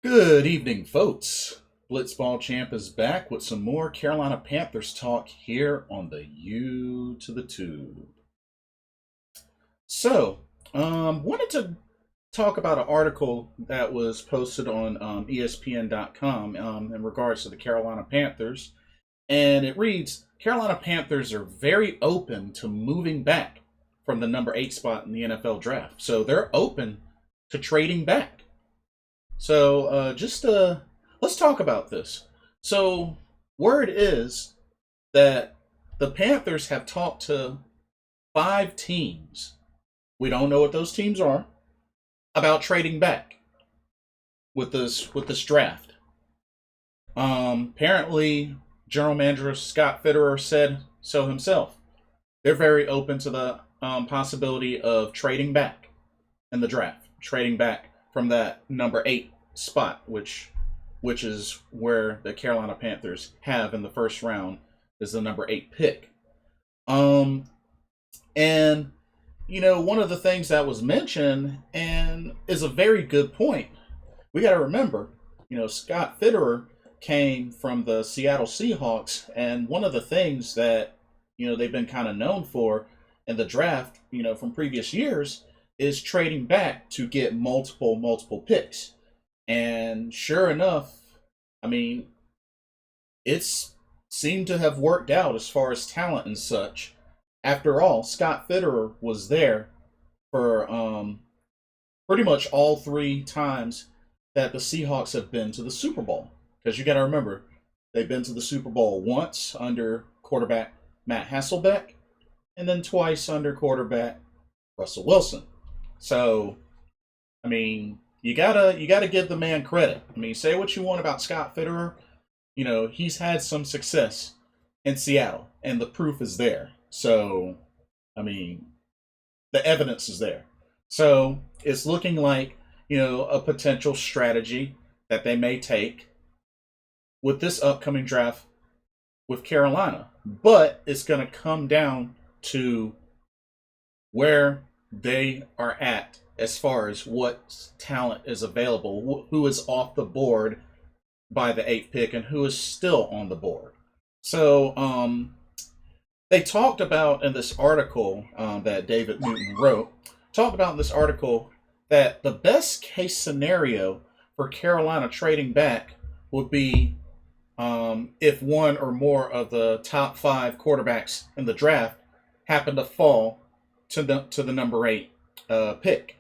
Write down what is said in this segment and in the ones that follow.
Good evening, folks. Blitzball Champ is back with some more Carolina Panthers talk here on the U to the Tube. So, wanted to talk about an article that was posted on ESPN.com in regards to the Carolina Panthers. And it reads Carolina Panthers are very open to moving back from the number 8 spot in the NFL draft. So they're open to trading back. So let's talk about this. So word is that the Panthers have talked to 5 teams. We don't know what those teams are about trading back with this draft. Apparently, General Manager Scott Fitterer said so himself. They're very open to the possibility of trading back in the draft, trading back from that number 8 spot, which is where the Carolina Panthers have in the first round, is the number 8 pick. And one of the things that was mentioned and is a very good point. We got to remember, Scott Fitterer came from the Seattle Seahawks, and one of the things that they've been kind of known for in the draft, from previous years, is trading back to get multiple picks. And sure enough, it's seemed to have worked out as far as talent and such. After all, Scott Fitterer was there for pretty much all 3 times that the Seahawks have been to the Super Bowl. Because you got to remember, they've been to the Super Bowl once under quarterback Matt Hasselbeck, and then twice under quarterback Russell Wilson. So, you gotta give the man credit. Say what you want about Scott Fitterer, he's had some success in Seattle, and the proof is there. So, the evidence is there. So it's looking like a potential strategy that they may take with this upcoming draft with Carolina, but it's going to come down to where they are at as far as what talent is available, who is off the board by the 8th pick, and who is still on the board. So they talked about in this article that David Newton wrote, talked about in this article that the best case scenario for Carolina trading back would be if one or more of the top 5 quarterbacks in the draft happen to fall to the number 8 pick.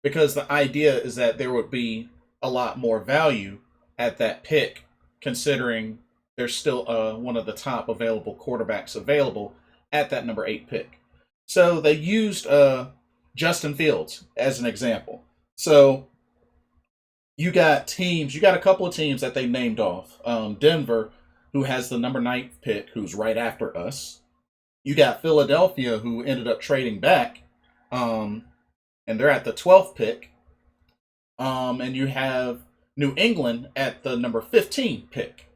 Because the idea is that there would be a lot more value at that pick, considering there's still one of the top available quarterbacks available at that number 8 pick. So they used Justin Fields as an example. So you got a couple of teams that they named off. Denver, who has the number 9 pick, who's right after us. You got Philadelphia, who ended up trading back, and they're at the 12th pick. And you have New England at the number 15 pick.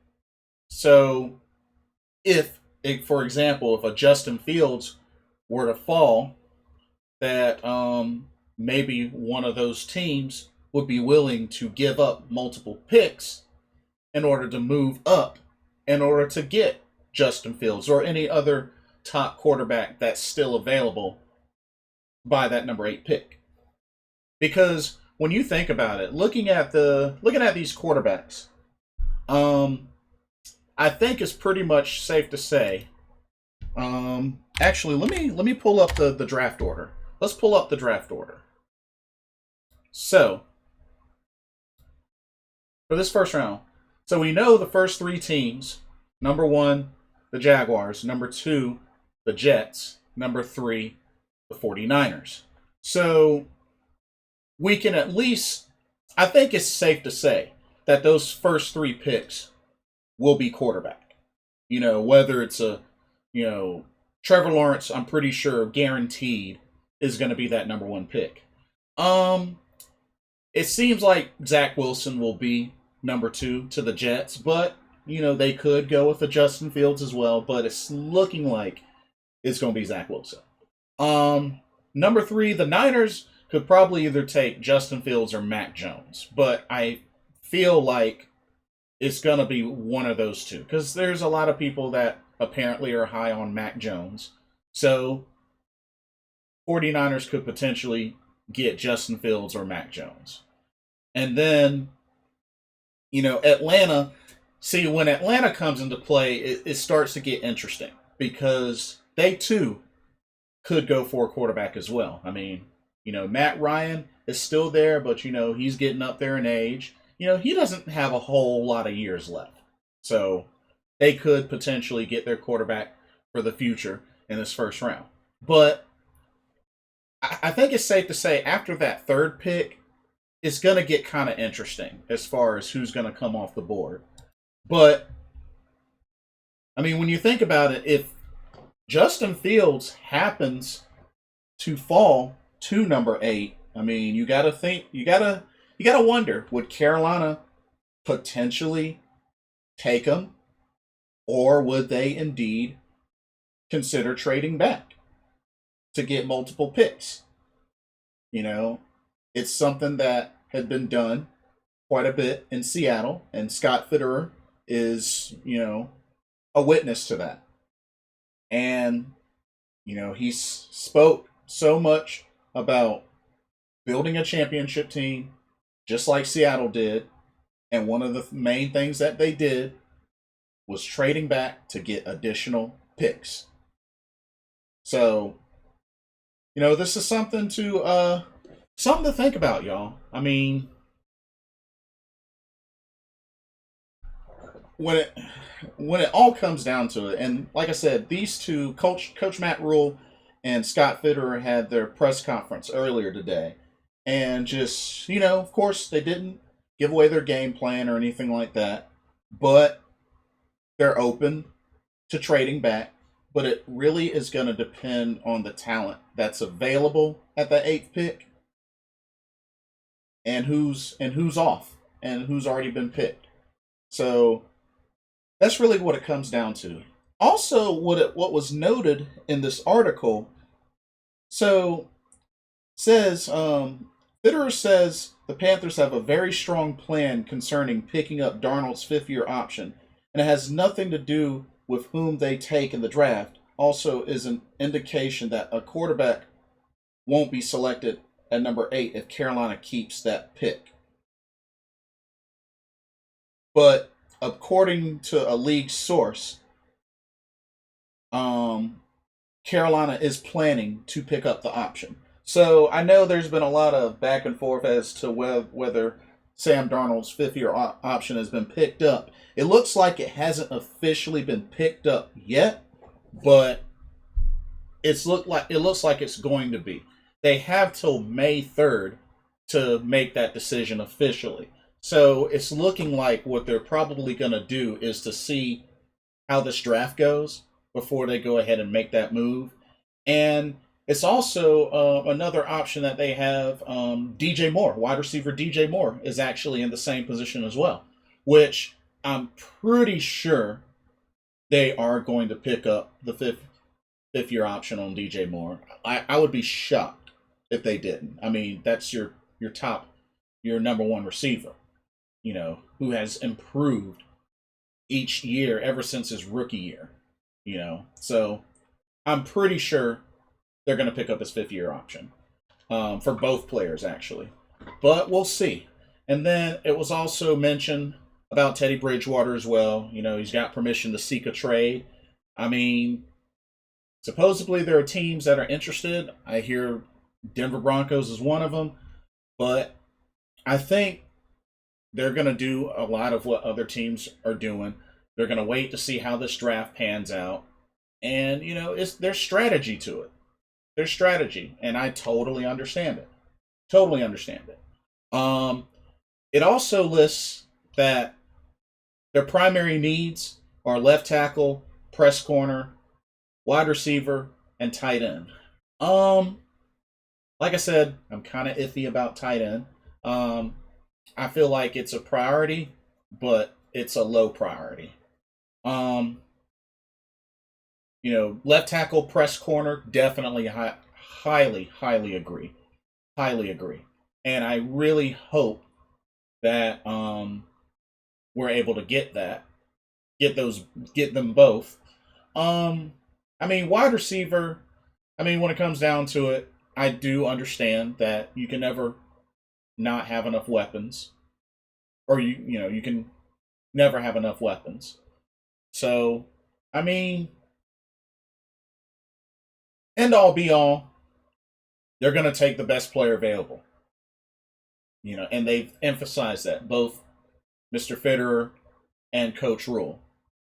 So for example, if a Justin Fields were to fall, that maybe one of those teams would be willing to give up multiple picks in order to move up, in order to get Justin Fields or any other top quarterback that's still available by that number 8 pick. Because when you think about it, looking at these quarterbacks, I think it's pretty much safe to say. Actually, let me pull up the draft order. Let's pull up the draft order. So, for this first round, so we know the first 3 teams. Number 1, the Jaguars. Number 2, the Jets. Number 3, the 49ers. So, we can at least, I think it's safe to say that those first 3 picks will be quarterback. Whether it's Trevor Lawrence, I'm pretty sure guaranteed is going to be that number 1 pick. It seems like Zach Wilson will be number 2 to the Jets, but they could go with a Justin Fields as well, but it's looking like it's going to be Zach Wilson. Number 3, the Niners, could probably either take Justin Fields or Mac Jones. But I feel like it's going to be one of those two because there's a lot of people that apparently are high on Mac Jones. So 49ers could potentially get Justin Fields or Mac Jones. And then, Atlanta, see, when Atlanta comes into play, it starts to get interesting because they too could go for a quarterback as well. I mean, Matt Ryan is still there, but, he's getting up there in age. He doesn't have a whole lot of years left. So they could potentially get their quarterback for the future in this first round. But I think it's safe to say after that third pick, it's going to get kind of interesting as far as who's going to come off the board. But, I mean, when you think about it, if Justin Fields happens to fall to number 8, I mean, you got to wonder, would Carolina potentially take him, or would they indeed consider trading back to get multiple picks? It's something that had been done quite a bit in Seattle, and Scott Fitterer is, a witness to that. And, he spoke so much about building a championship team, just like Seattle did. And one of the main things that they did was trading back to get additional picks. So, this is something to think about, y'all. I mean, when it all comes down to it, and like I said, these two, Coach Matt Rule and Scott Fitterer, had their press conference earlier today, and just of course, they didn't give away their game plan or anything like that, but they're open to trading back. But it really is going to depend on the talent that's available at the 8th pick, and who's off, and who's already been picked. So that's really what it comes down to. Also, what was noted in this article, says Fitterer says the Panthers have a very strong plan concerning picking up Darnold's 5th-year option, and it has nothing to do with whom they take in the draft. Also is an indication that a quarterback won't be selected at number 8 if Carolina keeps that pick. But according to a league source, Carolina is planning to pick up the option. So I know there's been a lot of back and forth as to whether Sam Darnold's 5th-year option has been picked up. It looks like it hasn't officially been picked up yet, but it looks like it's going to be. They have till May 3rd to make that decision officially. So it's looking like what they're probably going to do is to see how this draft goes before they go ahead and make that move. And it's also another option that they have. DJ Moore, wide receiver DJ Moore, is actually in the same position as well, which I'm pretty sure they are going to pick up the fifth year option on DJ Moore. I would be shocked if they didn't. I mean, that's your number one receiver, who has improved each year ever since his rookie year, So I'm pretty sure they're going to pick up his 5th-year option for both players, actually. But we'll see. And then it was also mentioned about Teddy Bridgewater as well. He's got permission to seek a trade. I mean, supposedly there are teams that are interested. I hear Denver Broncos is one of them. But I think they're going to do a lot of what other teams are doing. They're going to wait to see how this draft pans out. And, there's strategy to it. There's strategy. And I totally understand it. Totally understand it. It also lists that their primary needs are left tackle, press corner, wide receiver, and tight end. Like I said, I'm kind of iffy about tight end. I feel like it's a priority, but it's a low priority. Left tackle, press corner, definitely highly agree. highly agree. And I really hope that we're able to get those, get them both. Um, I mean, wide receiver. I mean, when it comes down to it, I do understand that you can never not have enough weapons, or you can never have enough weapons. So, I mean, end all be all, they're going to take the best player available. And they've emphasized that both Mr. Fitterer and Coach Rule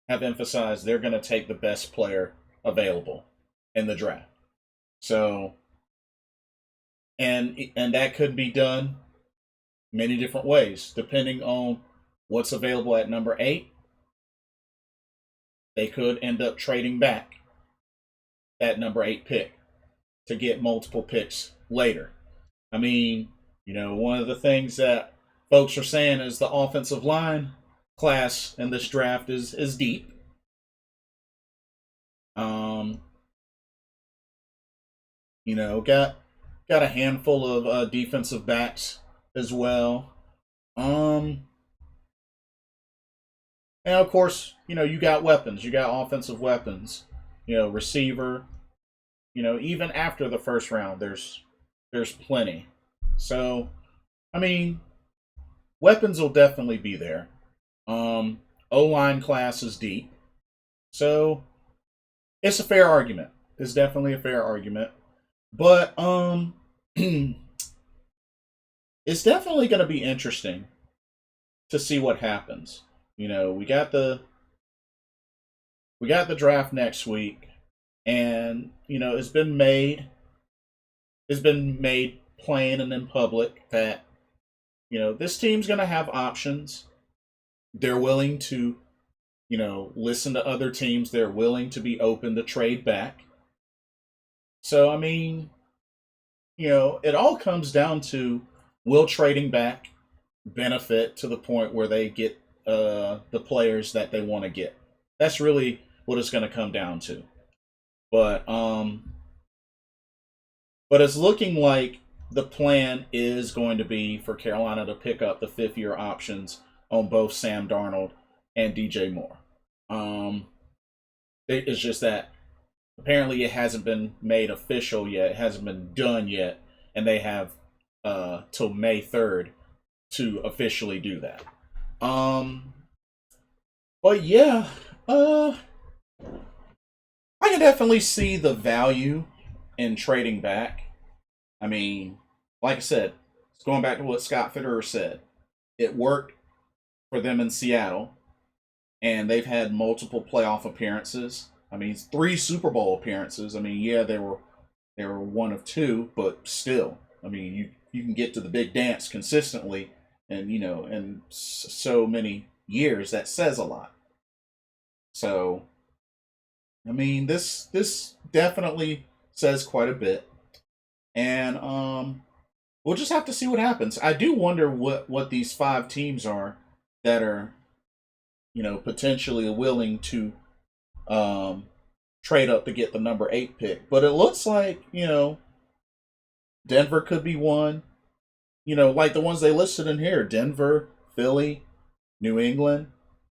have emphasized they're going to take the best player available in the draft. So, and that could be done many different ways depending on what's available at number 8. They could end up trading back that number 8 pick to get multiple picks later. I mean, one of the things that folks are saying is the offensive line class in this draft is deep. Got a handful of defensive backs as well. And of course, you got weapons. You got offensive weapons. Receiver. Even after the first round, there's plenty. So, I mean, weapons will definitely be there. O line class is deep, so it's a fair argument. It's definitely a fair argument, but it's definitely going to be interesting to see what happens. We got the draft next week, and it's been made plain and in public that this team's going to have options. They're willing to listen to other teams. They're willing to be open to trade back. So I mean, it all comes down to, will trading back benefit to the point where they get the players that they want to get. That's really what it's going to come down to. But it's looking like the plan is going to be for Carolina to pick up the 5th-year options on both Sam Darnold and DJ Moore. It's just that apparently it hasn't been made official yet. It hasn't been done yet, and they have till May 3rd to officially do that. But yeah, I can definitely see the value in trading back. I mean, like I said, it's going back to what Scott Fitterer said. It worked for them in Seattle, and they've had multiple playoff appearances. I mean, 3 Super Bowl appearances. I mean, yeah, they were one of 2, but still, I mean, you can get to the big dance consistently, and in so many years, that says a lot. So, I mean, this definitely says quite a bit, and we'll just have to see what happens. I do wonder what these 5 teams are that are potentially willing to trade up to get the number 8 pick. But it looks like Denver could be one. Like the ones they listed in here: Denver, Philly, New England,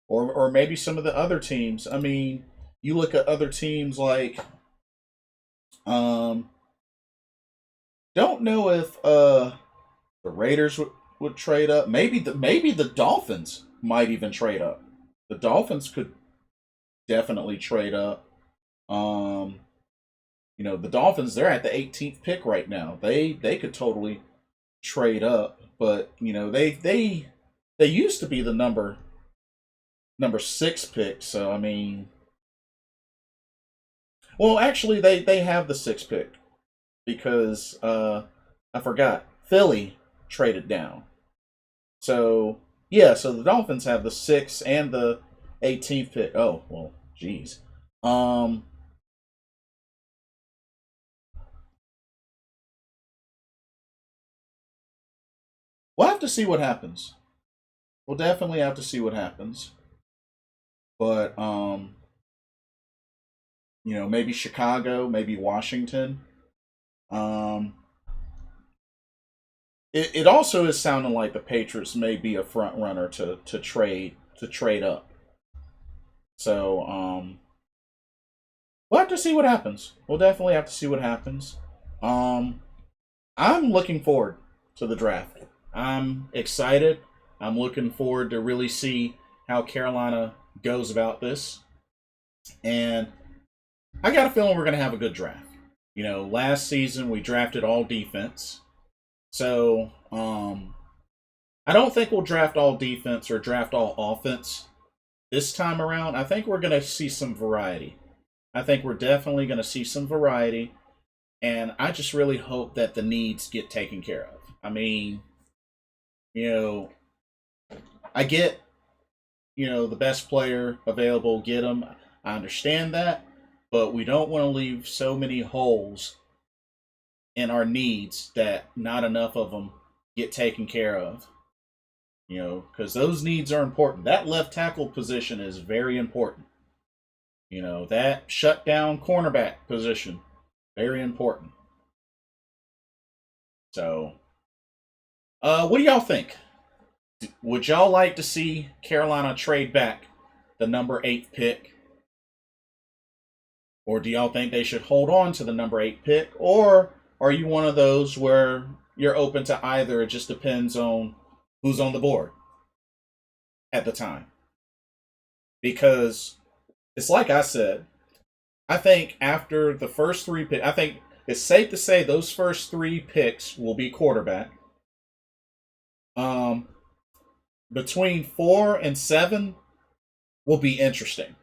or maybe some of the other teams. I mean, you look at other teams like um don't know if the Raiders would trade up. Maybe the Dolphins might even trade up. The Dolphins could definitely trade up. Um the Dolphins, they're at the 18th pick right now. They could totally trade up, but they used to be the number 6 pick, so I mean, well, actually they have the 6th pick because I forgot, Philly traded down. So yeah, so the Dolphins have the 6th and the 18th pick. Oh well, geez. Um, we'll have to see what happens. We'll definitely have to see what happens. But maybe Chicago, maybe Washington. Um, it also is sounding like the Patriots may be a front runner to trade up. So we'll have to see what happens. We'll definitely have to see what happens. Um, I'm looking forward to the draft. I'm excited. I'm looking forward to really see how Carolina goes about this. And I got a feeling we're going to have a good draft. You know, last season we drafted all defense. So, I don't think we'll draft all defense or draft all offense this time around. I think we're going to see some variety. I think we're definitely going to see some variety. And I just really hope that the needs get taken care of. I mean, you know, I get, the best player available, get them. I understand that. But we don't want to leave so many holes in our needs that not enough of them get taken care of. Because those needs are important. That left tackle position is very important. That shutdown cornerback position, very important. So, what do y'all think? Would y'all like to see Carolina trade back the number 8 pick? Or do y'all think they should hold on to the number 8 pick? Or are you one of those where you're open to either? It just depends on who's on the board at the time. Because it's like I said, I think after the first 3 picks, I think it's safe to say those first 3 picks will be quarterback. Between 4 and 7 will be interesting.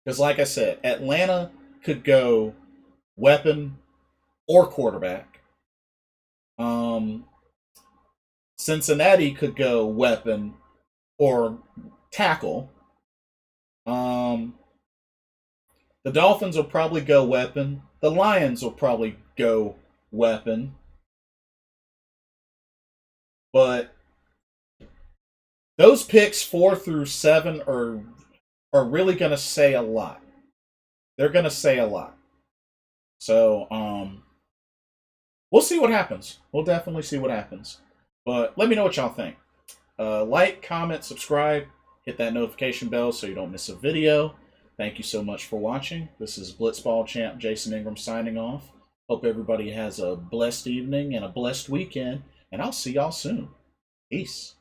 Because like I said, Atlanta could go weapon or quarterback. Cincinnati could go weapon or tackle. The Dolphins will probably go weapon. The Lions will probably go weapon. But those picks 4 through 7 are really going to say a lot. They're going to say a lot. So, we'll see what happens. We'll definitely see what happens. But let me know what y'all think. Like, comment, subscribe, hit that notification bell so you don't miss a video. Thank you so much for watching. This is Blitzball Champ Jason Ingram signing off. Hope everybody has a blessed evening and a blessed weekend, and I'll see y'all soon. Peace.